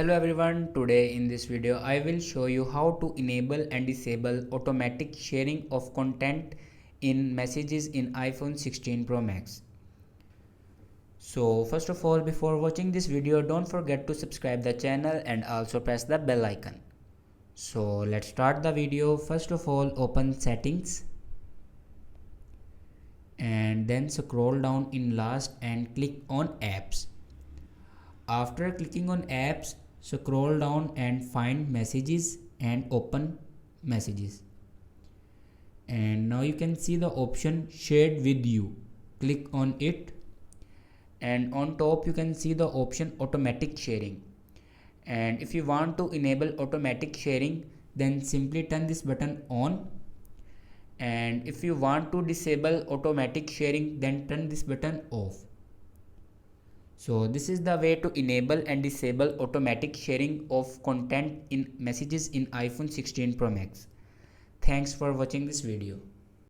Hello everyone, today in this video I will show you how to enable and disable automatic sharing of content in messages in iPhone 16 Pro Max. So first of all, before watching this video, don't forget to subscribe the channel and also press the bell icon. So let's start the video. First of all, open settings and then scroll down in last and click on apps. After clicking on apps, scroll down and find messages and open messages. And now you can see the option shared with you. Click on it and on top you can see the option automatic sharing. And if you want to enable automatic sharing, then simply turn this button on. And if you want to disable automatic sharing, then turn this button off. So this is the way to enable and disable automatic sharing of content in messages in iPhone 16 Pro Max. Thanks for watching this video.